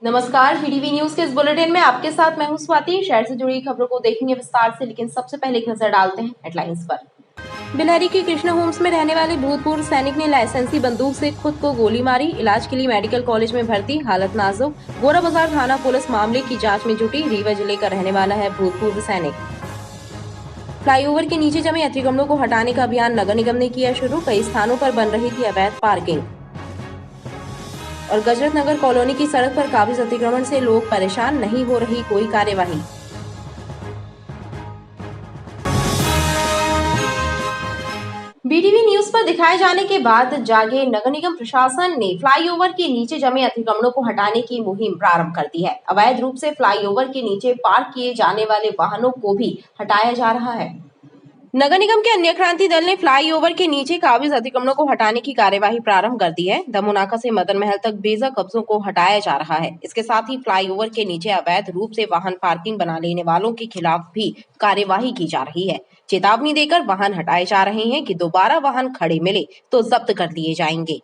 नमस्कार, BDV news के इस बुलेटिन में आपके साथ मैं हूं स्वाति। शहर से जुड़ी खबरों को देखेंगे विस्तार से, लेकिन सबसे पहले एक नजर डालते हैं हेडलाइंस पर। बिलहरी के कृष्णा होम्स में रहने वाले भूतपूर्व सैनिक ने लाइसेंसी बंदूक से खुद को गोली मारी। इलाज के लिए मेडिकल कॉलेज में भर्ती, हालत नाजुक। गोरा बाजार थाना पुलिस मामले की जांच में जुटी। रीवा जिले का रहने वाला है भूतपूर्व सैनिक। फ्लाईओवर के नीचे जमे अतिक्रमणों को हटाने का अभियान नगर निगम ने किया शुरू। कई स्थानों पर बन रही थी अवैध पार्किंग। और गजरत नगर कॉलोनी की सड़क पर काबिज अतिक्रमण से लोग परेशान, नहीं हो रही कोई कार्यवाही। बीटीवी न्यूज पर दिखाए जाने के बाद जागे नगर निगम प्रशासन ने फ्लाईओवर के नीचे जमे अतिक्रमणों को हटाने की मुहिम प्रारंभ कर दी है। अवैध रूप से फ्लाईओवर के नीचे पार्क किए जाने वाले वाहनों को भी हटाया जा रहा है। नगर निगम के अन्य क्रांति दल ने फ्लाईओवर के नीचे काबिज अतिक्रमणों को हटाने की कार्यवाही प्रारंभ कर दी है। दमोनाका से मदन महल तक बेजा कब्जों को हटाया जा रहा है। इसके साथ ही फ्लाईओवर के नीचे अवैध रूप से वाहन पार्किंग बना लेने वालों के खिलाफ भी कार्यवाही की जा रही है। चेतावनी देकर वाहन हटाए जा रहे हैं कि दोबारा वाहन खड़े मिले तो जब्त कर लिए जाएंगे।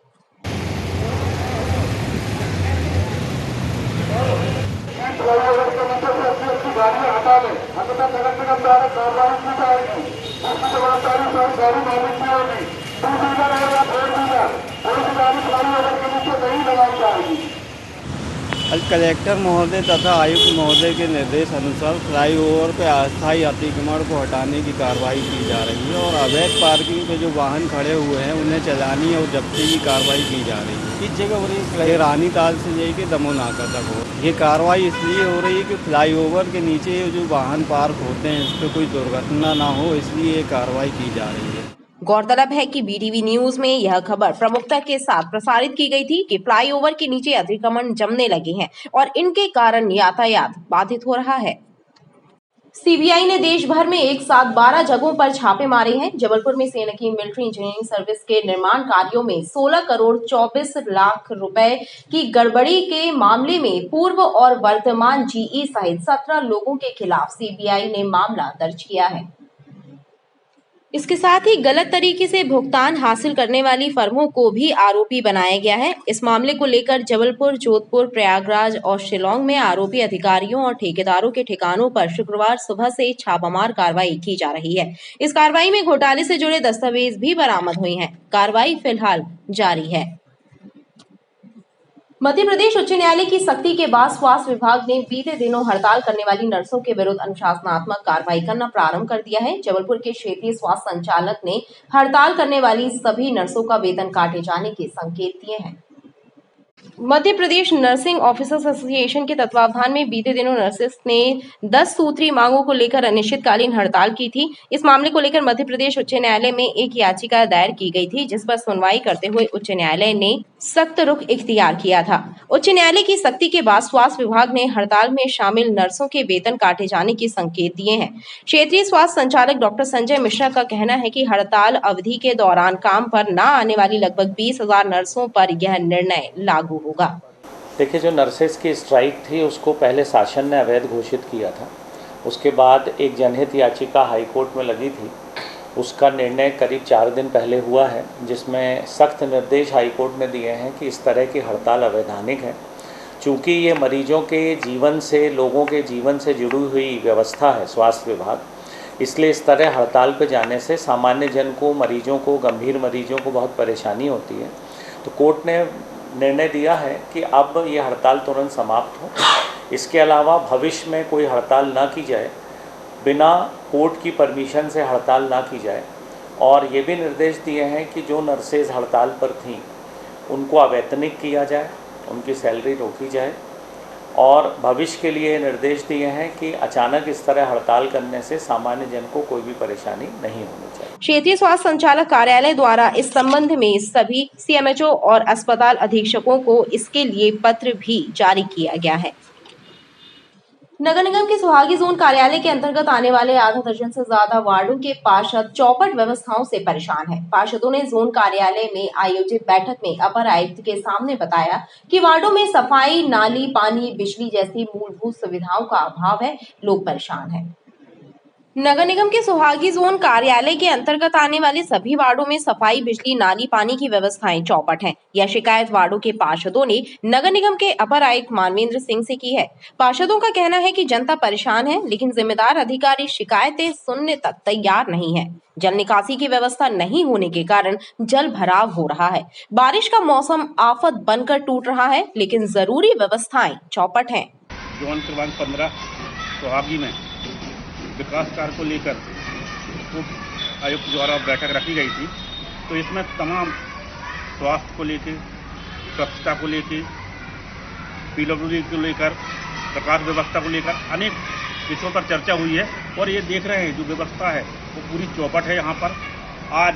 कलेक्टर महोदय तथा आयुक्त महोदय के निर्देश अनुसार फ्लाईओवर पर अस्थायी अतिक्रमण को हटाने की कार्रवाई की जा रही है और अवैध पार्किंग पे जो वाहन खड़े हुए हैं उन्हें चलानी और जब्ती की कार्रवाई की जा रही है। किस जगह हो रही है? रानी ताल से लेके दमोनाका तक हो। ये कार्रवाई इसलिए हो रही है कि फ्लाईओवर के नीचे जो वाहन पार्क होते हैं इस पर कोई दुर्घटना ना हो, इसलिए ये कार्रवाई की जा रही है। गौरतलब है कि बीटीवी न्यूज में यह खबर प्रमुखता के साथ प्रसारित की गई थी कि फ्लाईओवर के नीचे अतिक्रमण जमने लगे हैं और इनके कारण यातायात बाधित हो रहा है। सीबीआई ने देश भर में एक साथ 12 जगहों पर छापे मारे हैं। जबलपुर में सेना की मिलिट्री इंजीनियरिंग सर्विस के निर्माण कार्यों में 16 करोड़ 24 लाख रुपए की गड़बड़ी के मामले में पूर्व और वर्तमान जीई सहित 17 लोगों के खिलाफ सीबीआई ने मामला दर्ज किया है। इसके साथ ही गलत तरीके से भुगतान हासिल करने वाली फर्मों को भी आरोपी बनाया गया है। इस मामले को लेकर जबलपुर, जोधपुर, प्रयागराज और शिलांग में आरोपी अधिकारियों और ठेकेदारों के ठिकानों पर शुक्रवार सुबह से छापामार कार्रवाई की जा रही है। इस कार्रवाई में घोटाले से जुड़े दस्तावेज भी बरामद हुए हैं। कार्रवाई फिलहाल जारी है। मध्य प्रदेश उच्च न्यायालय की सख्ती के बाद स्वास्थ्य विभाग ने बीते दिनों हड़ताल करने वाली नर्सों के विरुद्ध अनुशासनात्मक कार्रवाई करना प्रारंभ कर दिया है। जबलपुर के क्षेत्रीय स्वास्थ्य संचालक ने हड़ताल करने वाली सभी नर्सों का वेतन काटे जाने के संकेत दिए हैं। Madhya Pradesh nursing officers association के तत्वावधान में बीते दिनों नर्सेस ने 10 सूत्री मांगों को लेकर अनिश्चितकालीन हड़ताल की थी। इस मामले को लेकर मध्य प्रदेश उच्च न्यायालय में एक याचिका दायर की गई थी, जिस पर सुनवाई करते हुए उच्च न्यायालय ने सख्त रुख इख्तियार किया था। उच्च न्यायालय की सख्ती के बाद स्वास्थ्य विभाग ने हड़ताल में शामिल नर्सों के वेतन काटे जाने के संकेत दिए हैं। क्षेत्रीय स्वास्थ्य संचालक डॉक्टर संजय मिश्रा का कहना है कि हड़ताल अवधि के दौरान काम पर न आने वाली लगभग 20,000 नर्सों पर यह निर्णय लागू होगा। देखिए, जो नर्सेस की स्ट्राइक थी उसको पहले शासन ने अवैध घोषित किया था। उसके बाद एक जनहित याचिका हाई कोर्ट में लगी थी। उसका निर्णय करीब 4 दिन पहले हुआ है, जिसमें सख्त निर्देश हाई कोर्ट ने दिए हैं कि इस तरह की हड़ताल अवैधानिक है। चूँकि ये मरीजों के जीवन से, लोगों के जीवन से जुड़ी हुई व्यवस्था है स्वास्थ्य विभाग, इसलिए इस तरह हड़ताल पर जाने से सामान्य जन को, मरीजों को, गंभीर मरीजों को बहुत परेशानी होती है। तो कोर्ट ने निर्णय दिया है कि अब ये हड़ताल तुरंत समाप्त हो। इसके अलावा भविष्य में कोई हड़ताल ना की जाए, बिना कोर्ट की परमिशन से हड़ताल ना की जाए। और ये भी निर्देश दिए हैं कि जो नर्सेज हड़ताल पर थीं उनको अवैतनिक किया जाए, उनकी सैलरी रोकी जाए। और भविष्य के लिए निर्देश दिए हैं कि अचानक इस तरह हड़ताल करने से सामान्य जन को कोई भी परेशानी नहीं होनी चाहिए। क्षेत्रीय स्वास्थ्य संचालक कार्यालय द्वारा इस संबंध में सभी सीएमएचओ और अस्पताल अधीक्षकों को इसके लिए पत्र भी जारी किया गया है। नगर निगम के सुहागी जोन कार्यालय के अंतर्गत आने वाले आधा दर्जन से ज्यादा वार्डों के पार्षद चौपट व्यवस्थाओं से परेशान हैं। पार्षदों ने जोन कार्यालय में आयोजित बैठक में अपर आयुक्त के सामने बताया कि वार्डों में सफाई, नाली, पानी, बिजली जैसी मूलभूत सुविधाओं का अभाव है। लोग परेशान हैं। नगर निगम के सुहागी जोन कार्यालय के अंतर्गत आने वाले सभी वार्डों में सफाई, बिजली, नाली, पानी की व्यवस्थाएं चौपट हैं। यह शिकायत वार्डों के पार्षदों ने नगर निगम के अपर आयुक्त मानवेंद्र सिंह से की है। पार्षदों का कहना है कि जनता परेशान है, लेकिन जिम्मेदार अधिकारी शिकायतें सुनने तक तैयार नहीं है। जल निकासी की व्यवस्था नहीं होने के कारण जल भराव हो रहा है। बारिश का मौसम आफत बनकर टूट रहा है, लेकिन जरूरी व्यवस्थाएं चौपट हैं। जोन क्रमांक 15 सुहागी में विकास कार्य को लेकर उप आयुक्त द्वारा बैठक रखी गई थी, तो इसमें तमाम स्वास्थ्य को लेकर, स्वच्छता को लेकर, पीडब्ल्यूडी को लेकर, प्रकाश व्यवस्था को लेकर अनेक विषयों पर चर्चा हुई है। और ये देख रहे हैं जो व्यवस्था है वो पूरी चौपट है। यहाँ पर आज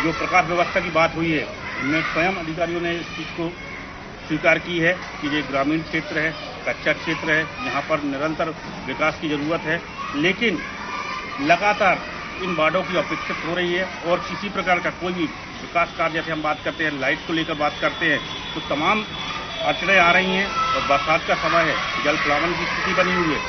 जो प्रकाश व्यवस्था की बात हुई है, इनमें स्वयं अधिकारियों ने इस चीज़ को स्वीकार की है कि ये ग्रामीण क्षेत्र है, कच्चा क्षेत्र है, यहाँ पर निरंतर विकास की ज़रूरत है, लेकिन लगातार इन वार्डों की अपेक्षित हो रही है और किसी प्रकार का कोई भी विकास कार्य, जैसे हम बात करते हैं, लाइट को लेकर बात करते हैं, तो तमाम अड़चनें आ रही हैं। और बरसात का समय है, जल प्लावन की स्थिति बनी हुई है।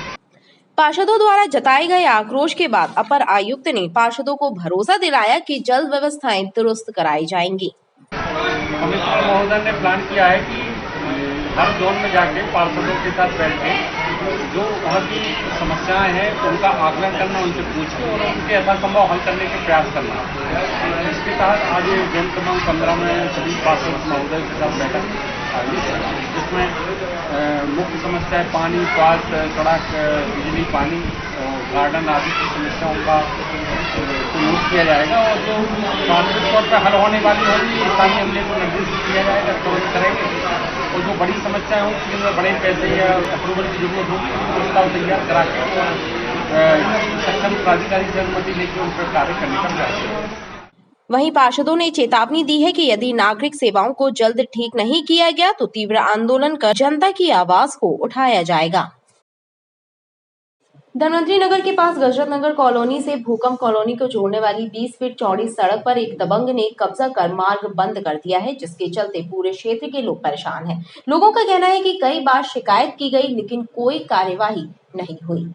पार्षदों द्वारा जताए गए आक्रोश के बाद अपर आयुक्त ने पार्षदों को भरोसा दिलाया कि जल्द व्यवस्थाएं दुरुस्त कराई जाएंगी। कमिश्नर महोदय ने प्लान किया है कि हर जोन में जाके पार्षदों के साथ बैठ के जो वहाँ की समस्याएं हैं उनका आकलन करना, उनसे पूछना और उनके यथासंभव हल करने के प्रयास करना। इसके तहत आज जोन क्रमांक 15 में सभी पार्षद महोदय के साथ बैठक आई, जिसमें मुख्य समस्याएं पानी, स्वास्थ्य, सड़क, बिजली, पानी, गार्डन आदि की समस्याओं का नोट किया जाएगा और जो प्राथमिक तौर पर हल होने वाली होगी स्थानीय अमले को निर्देशित किया जाएगा, तुरंत करेंगे। और जो बड़ी समस्याएं होंगी जिनमें बड़े पैसे या अप्रूवल की जरूरत होगी उनको प्रस्ताव तैयार करा के सक्षम प्राधिकारी से अनुमति लेकर उन पर कार्य करने का प्रयास करेंगे। वहीं पार्षदों ने चेतावनी दी है कि यदि नागरिक सेवाओं को जल्द ठीक नहीं किया गया तो तीव्र आंदोलन कर जनता की आवाज को उठाया जाएगा। धनवंतरी नगर के पास गजरत नगर कॉलोनी से भूकंप कॉलोनी को जोड़ने वाली 20 फीट चौड़ी सड़क पर एक दबंग ने कब्जा कर मार्ग बंद कर दिया है, जिसके चलते पूरे क्षेत्र के लोग परेशान हैं। लोगों का कहना है कि कई बार शिकायत की गई, लेकिन कोई कार्यवाही नहीं हुई।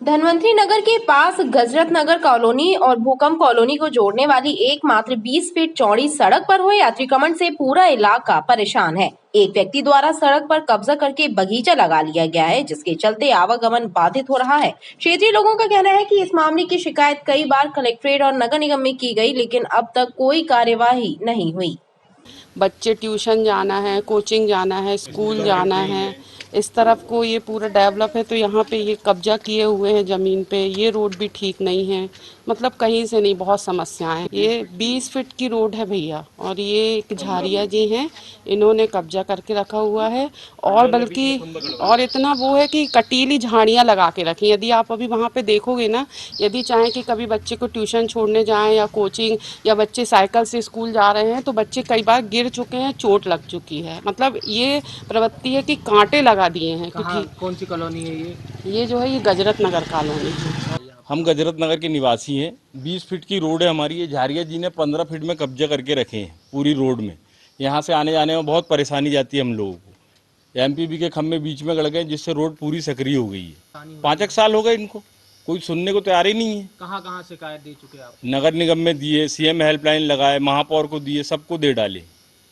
धनवंतरी नगर के पास गजरत नगर कॉलोनी और भूकंप कॉलोनी को जोड़ने वाली एकमात्र 20 फीट चौड़ी सड़क पर हुए अतिक्रमण से पूरा इलाका परेशान है। एक व्यक्ति द्वारा सड़क पर कब्जा करके बगीचा लगा लिया गया है, जिसके चलते आवागमन बाधित हो रहा है। क्षेत्रीय लोगों का कहना है कि इस मामले की शिकायत कई बार कलेक्ट्रेट और नगर निगम में की गई, लेकिन अब तक कोई कार्यवाही नहीं हुई। बच्चे ट्यूशन जाना है, कोचिंग जाना है, स्कूल जाना है, इस तरफ को ये पूरा डेवलप है, तो यहाँ पे ये कब्जा किए हुए हैं ज़मीन पे। ये रोड भी ठीक नहीं है, मतलब कहीं से नहीं, बहुत समस्याएं हैं। ये 20 फीट की रोड है भैया, और ये एक झारिया जी हैं, इन्होंने कब्जा करके रखा हुआ है। और बल्कि और इतना वो है कि कटीली झाड़ियाँ लगा के रखी। यदि आप अभी वहाँ पे देखोगे ना, यदि चाहें कि कभी बच्चे को ट्यूशन छोड़ने जाएं या कोचिंग, या बच्चे साइकिल से स्कूल जा रहे हैं, तो बच्चे कई बार गिर चुके हैं, चोट लग चुकी है। मतलब ये प्रवृत्ति है कि कांटे लगा दिए हैं। कौन सी कॉलोनी है ये जो है ये गजरत नगर कॉलोनी है। हम गजरत नगर के निवासी हैं। 20 फीट की रोड है हमारी। ये झारिया जी ने 15 फीट में कब्जा करके रखे हैं पूरी रोड में। यहाँ से आने जाने में बहुत परेशानी जाती है हम लोगों को। एमपीबी के खंभे बीच में गड़ गए, जिससे रोड पूरी सक्रिय हो गई है। 5 साल हो गए इनको, कोई सुनने को तैयार ही नहीं है। कहाँ शिकायत दे चुके आप? नगर निगम में दिए, सीएम हेल्पलाइन लगाए, महापौर को दिए, सबको दे डाले,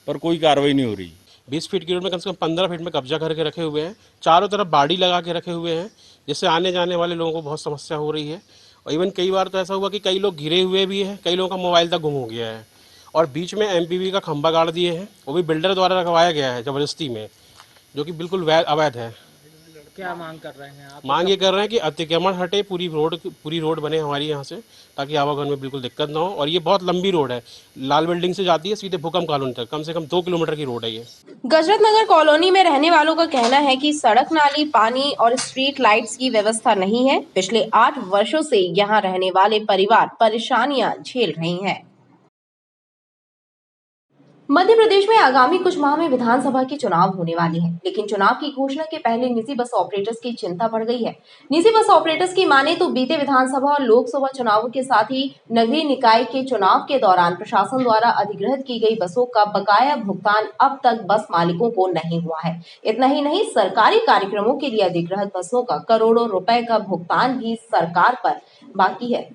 पर कोई कार्रवाई नहीं हो रही। 20 फीट की रोड में कम से कम 15 फीट में कब्जा करके रखे हुए हैं। चारों तरफ बाड़ी लगा के रखे हुए हैं, जिससे आने जाने वाले लोगों को बहुत समस्या हो रही है। और इवन कई बार तो ऐसा हुआ कि कई लोग घिरे हुए भी हैं, कई लोगों का मोबाइल तक गुम हो गया है। और बीच में एमपीबी का खंभा गाड़ दिए हैं, वो भी बिल्डर द्वारा रखवाया गया है ज़बरदस्ती में, जो कि बिल्कुल अवैध है। क्या मांग कर रहे हैं आप? मांग ये कर रहे हैं कि अतिक्रमण हटे, पूरी रोड बने हमारी यहाँ से, ताकि आवागमन में बिल्कुल दिक्कत ना हो। और ये बहुत लंबी रोड है, लाल बिल्डिंग से जाती है सीधे भूकंप कॉलोनी तक, कम से कम 2 किलोमीटर की रोड है ये। गजरत नगर कॉलोनी में रहने वालों का कहना है कि सड़क, नाली, पानी और स्ट्रीट लाइट्स की व्यवस्था नहीं है। पिछले 8 वर्षों से यहाँ रहने वाले परिवार परेशानियां झेल रही हैं। मध्य प्रदेश में आगामी कुछ माह में विधानसभा के चुनाव होने वाले हैं, लेकिन चुनाव की घोषणा के पहले निजी बस ऑपरेटर्स की चिंता बढ़ गई है। निजी बस ऑपरेटर्स की माने तो बीते विधानसभा और लोकसभा चुनावों के साथ ही नगरीय निकाय के चुनाव के दौरान प्रशासन द्वारा अधिग्रहित की गई बसों का बकाया भुगतान अब तक बस मालिकों को नहीं हुआ है। इतना ही नहीं, सरकारी कार्यक्रमों के लिए अधिग्रहित बसों का करोड़ों रुपए का भुगतान भी सरकार पर बाकी है।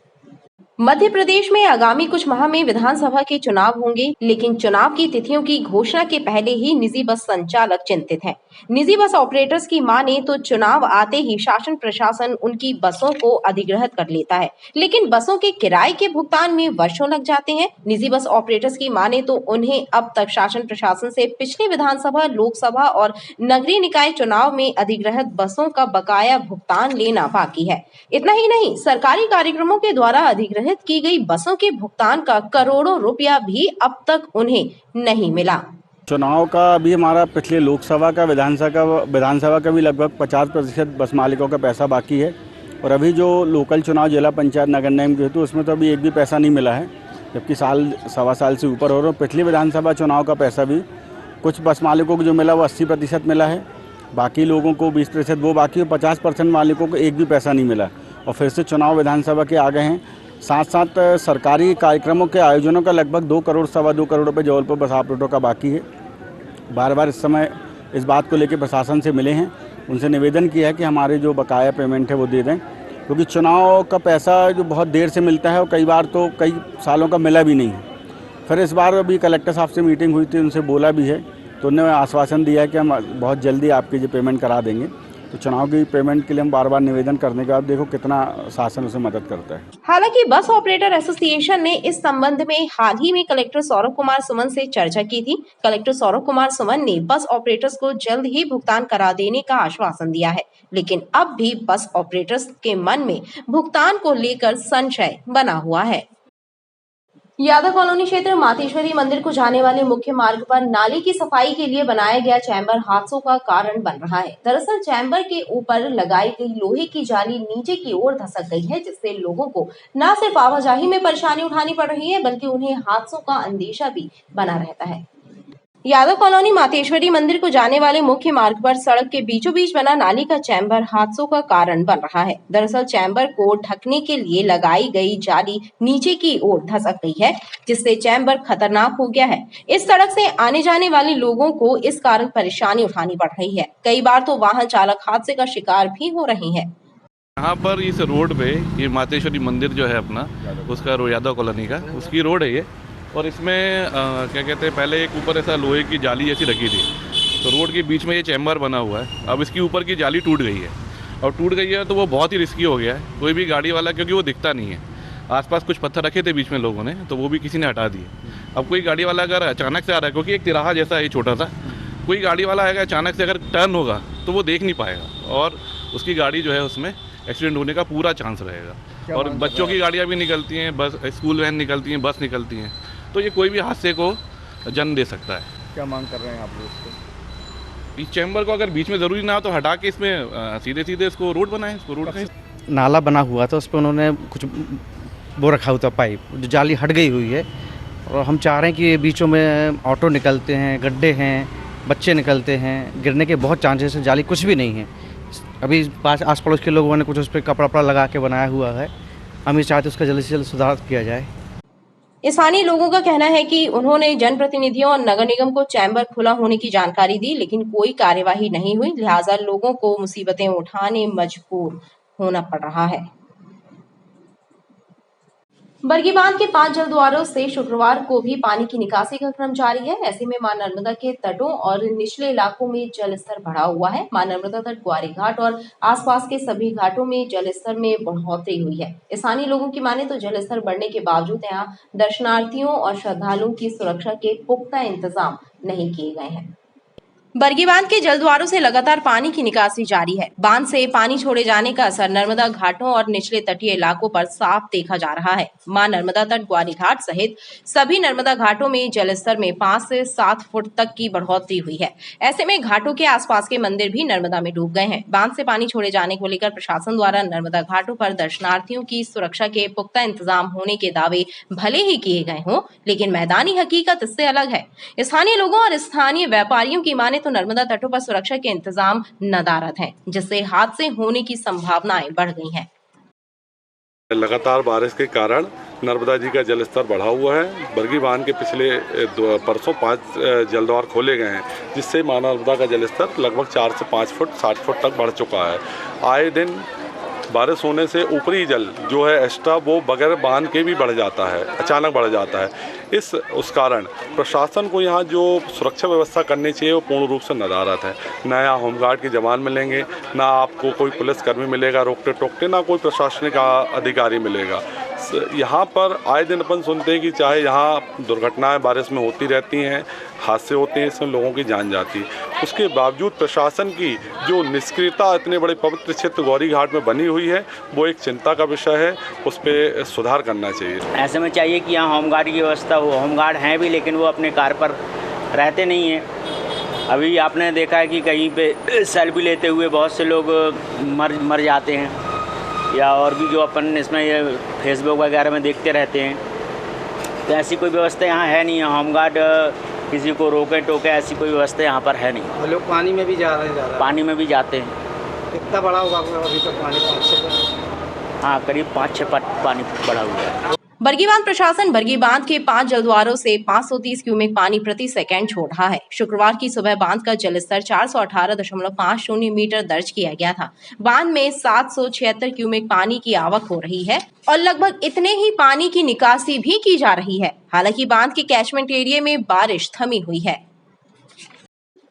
मध्य प्रदेश में आगामी कुछ माह में विधानसभा के चुनाव होंगे, लेकिन चुनाव की तिथियों की घोषणा के पहले ही निजी बस संचालक चिंतित हैं। निजी बस ऑपरेटर्स की माने तो चुनाव आते ही शासन प्रशासन उनकी बसों को अधिग्रहित कर लेता है, लेकिन बसों के किराए के भुगतान में वर्षों लग जाते हैं। निजी बस ऑपरेटर्स की माने तो उन्हें अब तक शासन प्रशासन से पिछले विधानसभा, लोकसभा और नगरीय निकाय चुनाव में अधिग्रहित बसों का बकाया भुगतान लेना बाकी है। इतना ही नहीं, सरकारी कार्यक्रमों के द्वारा अधिग्रहित की गई बसों के भुगतान का करोड़ों रुपया भी अब तक उन्हें नहीं मिला। चुनाव का अभी हमारा पिछले लोकसभा का विधानसभा का भी लगभग 50% बस मालिकों का पैसा बाकी है, और अभी जो लोकल चुनाव जिला पंचायत नगर निगम के हेतु उसमें तो अभी एक भी पैसा नहीं मिला है, जबकि सवा साल से ऊपर हो रहा है। पिछले विधानसभा चुनाव का पैसा भी कुछ बस मालिकों को जो मिला वो 80% मिला है, बाकी लोगों को 20% वो बाकी, 50% मालिकों को एक भी पैसा नहीं मिला। और फिर से चुनाव विधानसभा के आ गए हैं। साथ साथ सरकारी कार्यक्रमों के आयोजनों का लगभग 2 करोड़ सवा 2 करोड़ रुपये जबलपुर बस ऑपरेटरों का बाकी है। बार बार इस समय इस बात को लेकर प्रशासन से मिले हैं, उनसे निवेदन किया है कि हमारे जो बकाया पेमेंट है वो दे दें, क्योंकि चुनाव का पैसा जो बहुत देर से मिलता है और कई बार तो कई सालों का मिला भी नहीं है। फिर इस बार अभी कलेक्टर साहब से मीटिंग हुई थी, उनसे बोला भी है, तो उन्होंने आश्वासन दिया है कि हम बहुत जल्दी आपकी जो पेमेंट करा देंगे। तो चुनाव की पेमेंट के लिए हम बार बार निवेदन करने के बाद देखो कितना शासन उसे मदद करता है। हालांकि बस ऑपरेटर एसोसिएशन ने इस संबंध में हाल ही में कलेक्टर सौरभ कुमार सुमन से चर्चा की थी। कलेक्टर सौरभ कुमार सुमन ने बस ऑपरेटर्स को जल्द ही भुगतान करा देने का आश्वासन दिया है, लेकिन अब भी बस ऑपरेटर्स के मन में भुगतान को लेकर संशय बना हुआ है। यादव कॉलोनी क्षेत्र मातेश्वरी मंदिर को जाने वाले मुख्य मार्ग पर नाले की सफाई के लिए बनाया गया चैम्बर हादसों का कारण बन रहा है। दरअसल चैम्बर के ऊपर लगाई गई लोहे की जाली नीचे की ओर धसक गई है, जिससे लोगों को न सिर्फ आवाजाही में परेशानी उठानी पड़ रही है, बल्कि उन्हें हादसों का अंदेशा भी बना रहता है। यादव कॉलोनी मातेश्वरी मंदिर को जाने वाले मुख्य मार्ग पर सड़क के बीचों बीच बना नाली का चैम्बर हादसों का कारण बन रहा है। दरअसल चैम्बर को ढकने के लिए लगाई गई जाली नीचे की ओर धसक गई है, जिससे चैम्बर खतरनाक हो गया है। इस सड़क से आने जाने वाले लोगों को इस कारण परेशानी उठानी पड़ रही है। कई बार तो वाहन चालक हादसे का शिकार भी हो रहे हैं। यहाँ पर इस रोड पे ये मातेश्वरी मंदिर जो है अपना, उसका यादव कॉलोनी का, उसकी रोड है ये। और इसमें क्या कहते हैं, पहले एक ऊपर ऐसा लोहे की जाली जैसी रखी थी, तो रोड के बीच में ये चैम्बर बना हुआ है। अब इसकी ऊपर की जाली टूट गई है, और टूट गई है तो वो बहुत ही रिस्की हो गया है। कोई भी गाड़ी वाला, क्योंकि वो दिखता नहीं है, आसपास कुछ पत्थर रखे थे बीच में लोगों ने, तो वो भी किसी ने हटा दिए। अब कोई गाड़ी वाला अगर अचानक से आ रहा है, क्योंकि एक तिराहा जैसा है छोटा सा, कोई गाड़ी वाला आएगा अचानक से अगर टर्न होगा तो वो देख नहीं पाएगा, और उसकी गाड़ी जो है उसमें एक्सीडेंट होने का पूरा चांस रहेगा। और बच्चों की गाड़ियाँ भी निकलती हैं, बस स्कूल वैन निकलती हैं, बस निकलती हैं, तो ये कोई भी हादसे को जन्म दे सकता है। क्या मांग कर रहे हैं आप लोग? इस चैम्बर को अगर बीच में ज़रूरी ना हो तो हटा के इसमें सीधे सीधे इसको रोड बनाएं। इसको रोड का नाला बना हुआ था, उस पर उन्होंने कुछ वो रखा हुआ था पाइप, जो जाली हट गई हुई है। और हम चाह रहे हैं कि बीचों में ऑटो निकलते हैं, गड्ढे हैं, बच्चे निकलते हैं, गिरने के बहुत चांसेस हैं। जाली कुछ भी नहीं है। अभी आस पड़ोस के लोगों ने कुछ उस पर कपड़ा वपड़ा लगा के बनाया हुआ है। हम ये चाहते उसका जल्द से जल्द सुधार किया जाए। स्थानीय लोगों का कहना है कि उन्होंने जनप्रतिनिधियों और नगर निगम को चैम्बर खुला होने की जानकारी दी, लेकिन कोई कार्यवाही नहीं हुई, लिहाजा लोगों को मुसीबतें उठाने मजबूर होना पड़ रहा है। बरगी बांध के 5 जल द्वारों से शुक्रवार को भी पानी की निकासी का क्रम जारी है। ऐसे में मां नर्मदा के तटों और निचले इलाकों में जल स्तर बढ़ा हुआ है। मां नर्मदा तट, ग्वारी घाट और आसपास के सभी घाटों में जल स्तर में बढ़ोतरी हुई है। स्थानीय लोगों की माने तो जल स्तर बढ़ने के बावजूद यहाँ दर्शनार्थियों और श्रद्धालुओं की सुरक्षा के पुख्ता इंतजाम नहीं किए गए हैं। बरगी बांध के जलद्वारों से लगातार पानी की निकासी जारी है। बांध से पानी छोड़े जाने का असर नर्मदा घाटों और निचले तटीय इलाकों पर साफ देखा जा रहा है। मां नर्मदा तट ग्वारी घाट सहित सभी नर्मदा घाटों में जलस्तर में 5 से 7 फुट तक की बढ़ोतरी हुई है। ऐसे में घाटों के आसपास के मंदिर भी नर्मदा में डूब गए हैं। बांध से पानी छोड़े जाने को लेकर प्रशासन द्वारा नर्मदा घाटों पर दर्शनार्थियों की सुरक्षा के पुख्ता इंतजाम होने के दावे भले ही किए गए हों, लेकिन मैदानी हकीकत इससे अलग है। स्थानीय लोगों और स्थानीय व्यापारियों की माने तो नर्मदा तटों पर सुरक्षा के इंतजाम नदारद हैं, जिससे हादसे होने की संभावनाएं बढ़ गई हैं। लगातार बारिश के कारण नर्मदा जी का जलस्तर बढ़ा हुआ है। बरगी बांध के पिछले परसों 5 जलद्वार खोले गए हैं, जिससे मां नर्मदा का जलस्तर लगभग 4 से 5 फुट 60 फुट तक बढ़ चुका है। आए दिन बारिश होने से ऊपरी जल जो है एक्स्ट्रा वो बगैर बांध के भी बढ़ जाता है, अचानक बढ़ जाता है। उस कारण प्रशासन को यहाँ जो सुरक्षा व्यवस्था करनी चाहिए वो पूर्ण रूप से नदारद है। ना यहाँ होमगार्ड के जवान मिलेंगे, ना आपको कोई पुलिसकर्मी मिलेगा रोकते टोकते, ना कोई प्रशासनिक अधिकारी मिलेगा। यहाँ पर आए दिन अपन सुनते हैं कि चाहे यहाँ दुर्घटनाएं बारिश में होती रहती हैं, हादसे होते हैं, इसमें लोगों की जान जाती है। उसके बावजूद प्रशासन की जो निष्क्रियता इतने बड़े पवित्र क्षेत्र गौरी घाट में बनी हुई है, वो एक चिंता का विषय है। उस पर सुधार करना चाहिए। ऐसे में चाहिए कि यहाँ होमगार्ड की व्यवस्था हो। होमगार्ड हैं भी, लेकिन वो अपने कार पर रहते नहीं हैं। अभी आपने देखा है कि कहीं पे सेल्फी लेते हुए बहुत से लोग मर जाते हैं, या और भी जो अपन इसमें ये फेसबुक वगैरह में देखते रहते हैं। तो ऐसी कोई व्यवस्था यहाँ है नहीं है। होमगार्ड किसी को रोके टोके ऐसी कोई व्यवस्था यहाँ पर है नहीं। लोग पानी में भी जा रहे हैं। पानी में भी जाते हैं। कितना बड़ा होगा अभी तक पानी? 5-6 फुट। हाँ, करीब 5-6 फुट पानी बढ़ा हुआ है। बरगी बांध प्रशासन बरगी बांध के 5 जलद्वारों से 530 क्यूमेक पानी प्रति सेकंड छोड़ रहा है। शुक्रवार की सुबह बांध का जलस्तर 418.50 मीटर दर्ज किया गया था। बांध में 776 क्यूमेक पानी की आवक हो रही है और लगभग इतने ही पानी की निकासी भी की जा रही है। हालांकि बांध के कैचमेंट एरिया में बारिश थमी हुई है।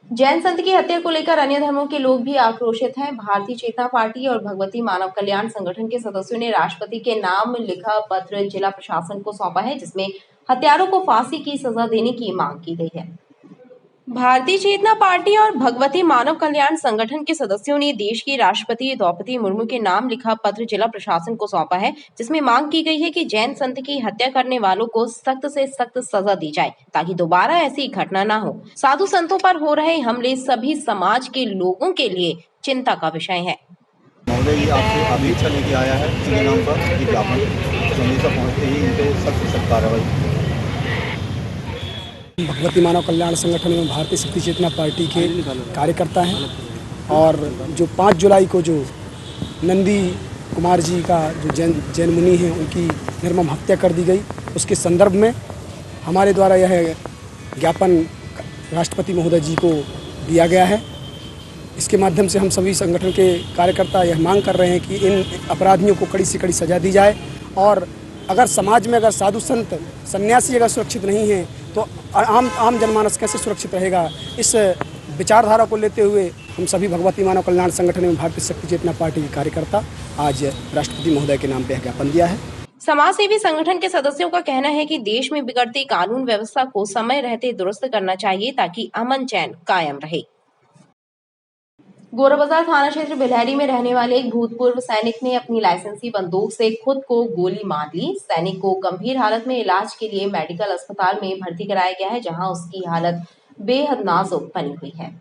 जैन संत की हत्या को लेकर अन्य धर्मों के लोग भी आक्रोशित हैं। भारतीय चेतना पार्टी और भगवती मानव कल्याण संगठन के सदस्यों ने राष्ट्रपति के नाम लिखा पत्र जिला प्रशासन को सौंपा है, जिसमें हत्यारों को फांसी की सजा देने की मांग की गई है। भारतीय चेतना पार्टी और भगवती मानव कल्याण संगठन के सदस्यों ने देश की राष्ट्रपति द्रौपदी मुर्मू के नाम लिखा पत्र जिला प्रशासन को सौंपा है, जिसमें मांग की गई है कि जैन संत की हत्या करने वालों को सख्त से सख्त सजा दी जाए, ताकि दोबारा ऐसी घटना न हो। साधु संतों पर हो रहे हमले सभी समाज के लोगों के लिए चिंता का विषय है। महोदय जी आपसे अपेक्षा लेके आया है इनके नाम पर ज्ञापन, संदेशा पहुँचते ही इन पे सख्त से सख्त कार्रवाई। भगवती मानव कल्याण संगठन में भारतीय शक्ति चेतना पार्टी के कार्यकर्ता हैं और जो 5 जुलाई को जो नंदी कुमार जी का जो जैन मुनि हैं उनकी निर्मम हत्या कर दी गई, उसके संदर्भ में हमारे द्वारा यह ज्ञापन राष्ट्रपति महोदय जी को दिया गया है। इसके माध्यम से हम सभी संगठन के कार्यकर्ता यह मांग कर रहे हैं कि इन अपराधियों को कड़ी से कड़ी सजा दी जाए और अगर समाज में अगर साधु संत सन्यासी अगर सुरक्षित नहीं हैं तो आम जनमानस कैसे सुरक्षित रहेगा। इस विचारधारा को लेते हुए हम सभी भगवती मानव कल्याण संगठन में भारतीय शक्ति चेतना पार्टी के कार्यकर्ता आज राष्ट्रपति महोदय के नाम पे ज्ञापन दिया है। समाज सेवी संगठन के सदस्यों का कहना है कि देश में बिगड़ती कानून व्यवस्था को समय रहते दुरुस्त करना चाहिए, ताकि अमन चैन कायम रहे। गोराबाजार थाना क्षेत्र बिलहरी में रहने वाले एक भूतपूर्व सैनिक ने अपनी लाइसेंसी बंदूक से खुद को गोली मार ली। सैनिक को गंभीर हालत में इलाज के लिए मेडिकल अस्पताल में भर्ती कराया गया है, जहां उसकी हालत बेहद नाजुक बनी हुई है।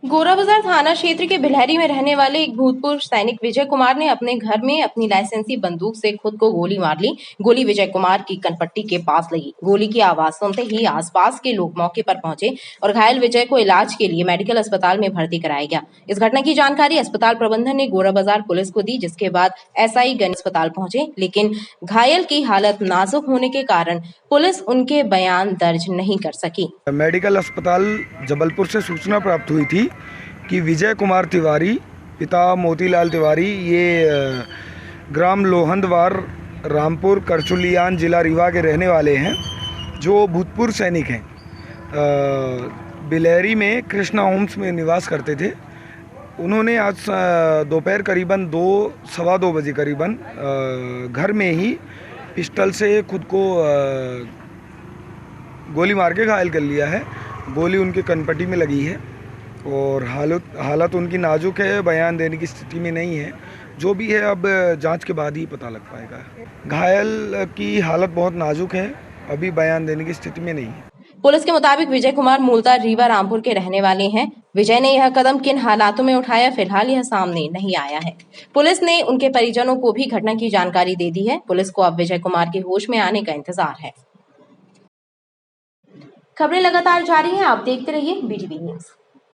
गोराबाजार थाना क्षेत्र के बिलहरी में रहने वाले एक भूतपूर्व सैनिक विजय कुमार ने अपने घर में अपनी लाइसेंसी बंदूक से खुद को गोली मार ली। गोली विजय कुमार की कनपट्टी के पास लगी। गोली की आवाज सुनते ही आसपास के लोग मौके पर पहुंचे और घायल विजय को इलाज के लिए मेडिकल अस्पताल में भर्ती कराया गया। इस घटना की जानकारी अस्पताल प्रबंधन ने गोराबाजार पुलिस को दी, जिसके बाद SI गण अस्पताल पहुंचे, लेकिन घायल की हालत नाजुक होने के कारण पुलिस उनके बयान दर्ज नहीं कर सकी। मेडिकल अस्पताल जबलपुर से सूचना प्राप्त हुई थी कि विजय कुमार तिवारी पिता मोतीलाल तिवारी ये ग्राम लोहंदवार रामपुर करचुलियान जिला रीवा के रहने वाले हैं, जो भूतपूर्व सैनिक हैं। बिलहरी में कृष्णा होम्स में निवास करते थे। उन्होंने आज दोपहर करीबन 2-2:15 बजे करीबन घर में ही पिस्टल से खुद को गोली मार के घायल कर लिया है। गोली उनके कनपट्टी में लगी है। और हालत उनकी नाजुक है, बयान देने की स्थिति में नहीं है। जो भी है अब जांच के बाद ही पता लग पाएगा। घायल की हालत बहुत नाजुक है, अभी बयान देने की स्थिति में नहीं है। पुलिस के मुताबिक विजय कुमार मूलतः रीवा रामपुर के रहने वाले हैं। विजय ने यह कदम किन हालातों में उठाया, फिलहाल यह सामने नहीं आया है। पुलिस ने उनके परिजनों को भी घटना की जानकारी दे दी है। पुलिस को अब विजय कुमार के होश में आने का इंतजार है। खबरें लगातार जारी हैं, आप देखते रहिए BTV न्यूज़।